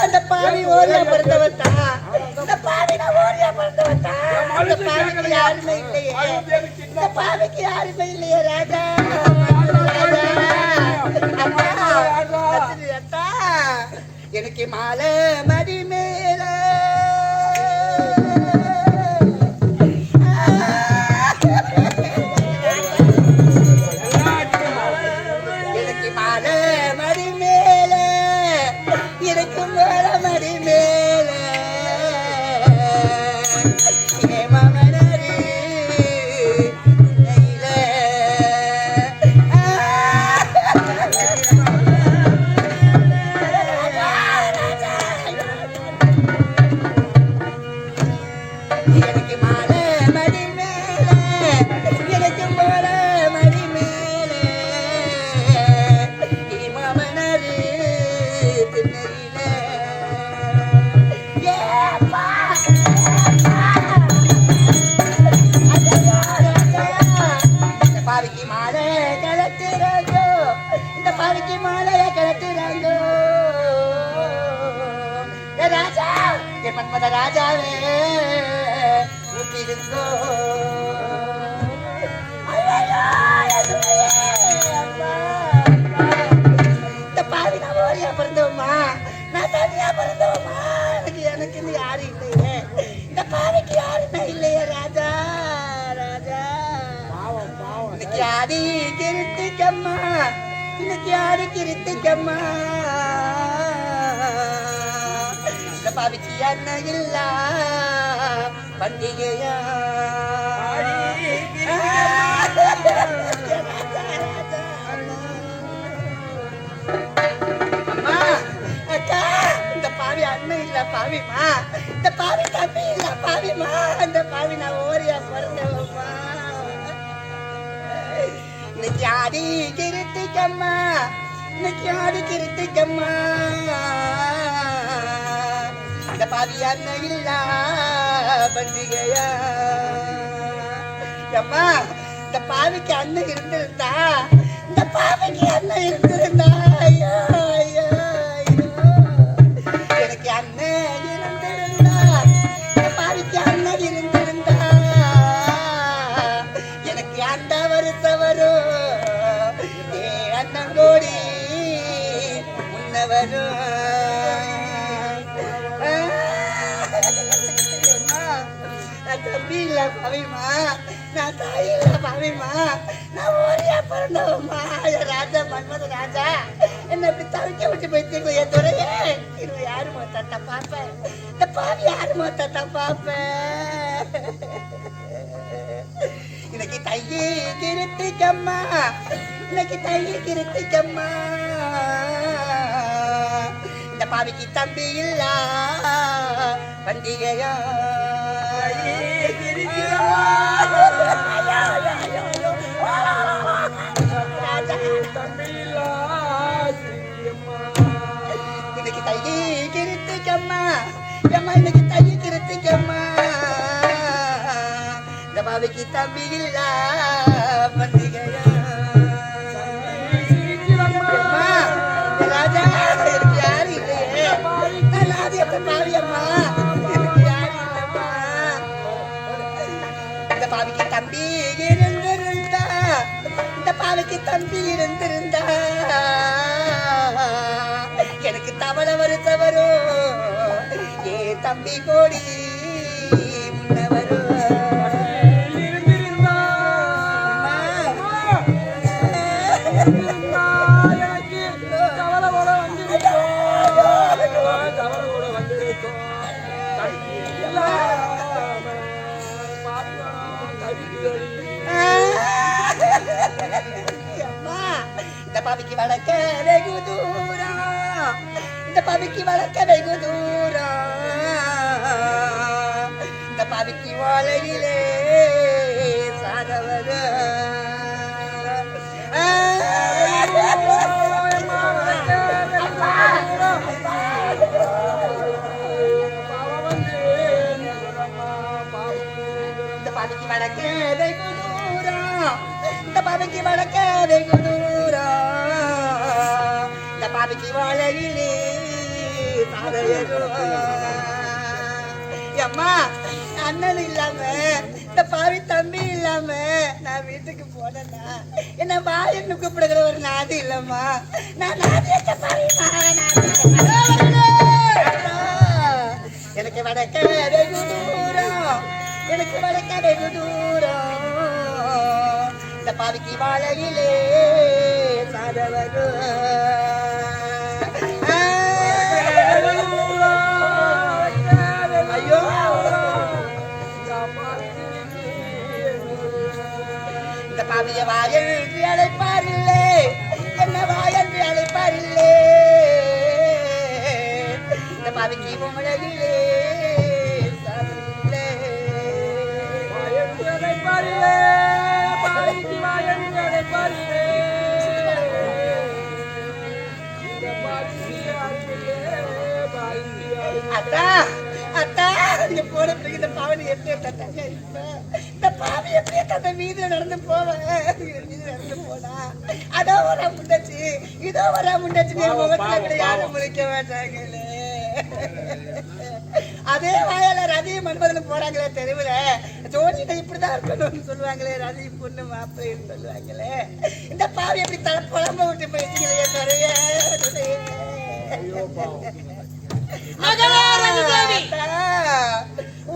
அந்த பாவி ஓரியா பிறந்தவத்தா இந்த பாவி நான் ஓரியா பிறந்தவத்தா அந்த பாவிக்கு யாருமே இல்லையே இந்த பாவிக்கு யாருமே இல்லையே ராஜா எனக்கு மாலை மடி மேல எனக்கு மாலை மடி மேல எனக்கு மாலை மடி மேல ராஜாவே உப்பிருந்தோ இந்த பாவி நான் ஓரியா பிறந்தோமா நான் தனியா பிறந்தோமா எனக்கு யாரும் இல்லையே இந்த பாவிக்கு யாருமே இல்லையே ராஜா ராஜா இன்னைக்கு ஆடி கிருத்திக்கம்மா இன்னைக்கு ஆடி கிருத்திக்கம்மா பாவிக்கு என்ன இல்ல பண்டிகையா அம்மா அக்கா இந்த பாவி அண்ணன் இல்ல பாவிமா இந்த பாவி தம்பி இல்ல பாவிமா அந்த பாவி நான் ஓரியா பிறந்தவம்மா இன்னைக்கு ஆடி கிருத்திக்கம்மா இன்னைக்கு ஆடி கிருத்திக்கம்மா இந்த பாவி அண்ணன் இல்ல பண்டிகையா அம்மா இந்த பாவிக்கு அண்ணன் இருந்திருந்தா இந்த பாவிக்கு அண்ணன் இருந்திருந்தா ஐயோ ஐயோ ஐயோ எனக்கு அண்ணன் இருந்திருந்தா இந்த பாவிக்கு அண்ணன் இருந்திருந்தா எனக்கு அந்த வருஷம் வரும் ஏ அண்ணன் கோடி முன்ன வரும் தம்பி இல்ல பாவிமா நான் தாய் இல்ல பாவிமா நான் ஓரியா பிறந்தவம்மா ராஜா மன்மத ராஜா என்ன இப்படி தவிக்க விட்டு போயிட்டு என் துறையே இது யாரு மொத்தா பாப்பேன் இந்த பாவி யாரு மொத்தா பாப்பேன் இன்னைக்கு தையே கிருத்திக்கம்மா இன்னைக்கு தையே கிருத்திக்கம்மா இந்த பாவிக்கு தம்பி இல்ல பண்டிகையா இன்னைக்கு தையே கிருத்திக்கம்மா அம்மா இன்னைக்கு தையே கிருத்திக்கம்மா இந்த பாவிக்கு தம்பி இல்ல பண்டிகையா ராஜா எனக்கு யாரு இல்லையே பாவியம்மா பாவிக்கு தம்பி இருந்திருந்தா இந்த பாவிக்கு தம்பி இருந்திருந்தா எனக்கு தவளை வருத்த வரும் ஏ தம்பி கோடி முன்ன வரும் இந்த பாவிக்கு வளர்க்க வெகு தூரம் இந்த பாவிக்கு வளர்க்க வெகு தூரம் இந்த பாவிக்கு வாழையிலே சாகவர இந்த பாவிக்கு வளர்க்க வெகு தூரம் இந்த பாவிக்கு வளர்க்க வெகு தூரம் இந்த பாவிக்கு வாழையிலே அம்மா அண்ணன் இல்லாம இந்த பாவி தம்பி இல்லாம நான் வீட்டுக்கு போனேன்னா என்ன வாயன்னு கூப்பிடுகிற ஒரு நாதி இல்லம்மா. நான் நாதியத்தை பாவிமா, எனக்கு வடக்க வெகு தூரம், எனக்கு வடக்க வெகு தூரம். இந்த பாவிக்கு வாழையிலே சாதவரு ஐயோ இந்த பாவிய வாயன்று அழைப்பாரில்லே, என்ன வாயன்று அழைப்பாரில்லே. இந்த பாவிக்கு உமழையிலே சாதவில்லை, வாயன்று அழைப்பாரில்லே, பாவிக்கு வாயன்று அழைப்பாரில்லே. அத்தா அத்தா நீங்க போன பிறகு இந்த பாவனை எப்படி தட்டாங்க? இந்த பாவி எப்படி தந்த வீதியில நடந்து போவேன், வீதியில நடந்து போனா அதோ வர முண்டாச்சு, இதோ வர முண்டாச்சு, முகத்துல கூட யாரும் முழிக்க மாட்டாங்களே. அதே வாயால ரதி மன்மதன் போறாங்களே தெருவுல, ஜோதிட இப்படிதான் இருக்கணும்னு சொல்லுவாங்களே, ரதி பொண்ணு மாப்பிள்ளைன்னு சொல்லுவாங்களே. இந்த பாவி எப்படி தலை புலம்ப விட்டு போயிட்டீங்களே நிறைய.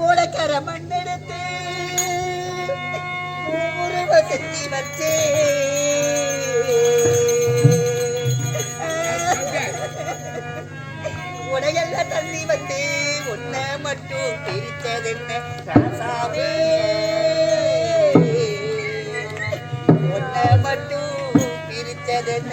ஊடக்கர மண்ணெடுத்து உருவ செஞ்சு வச்சே உடையல்ல தண்ணி வந்து உன்ன மட்டும் பிரிச்சதென்ன ராசாவே, உன்ன மட்டும் பிரிச்சதென்ன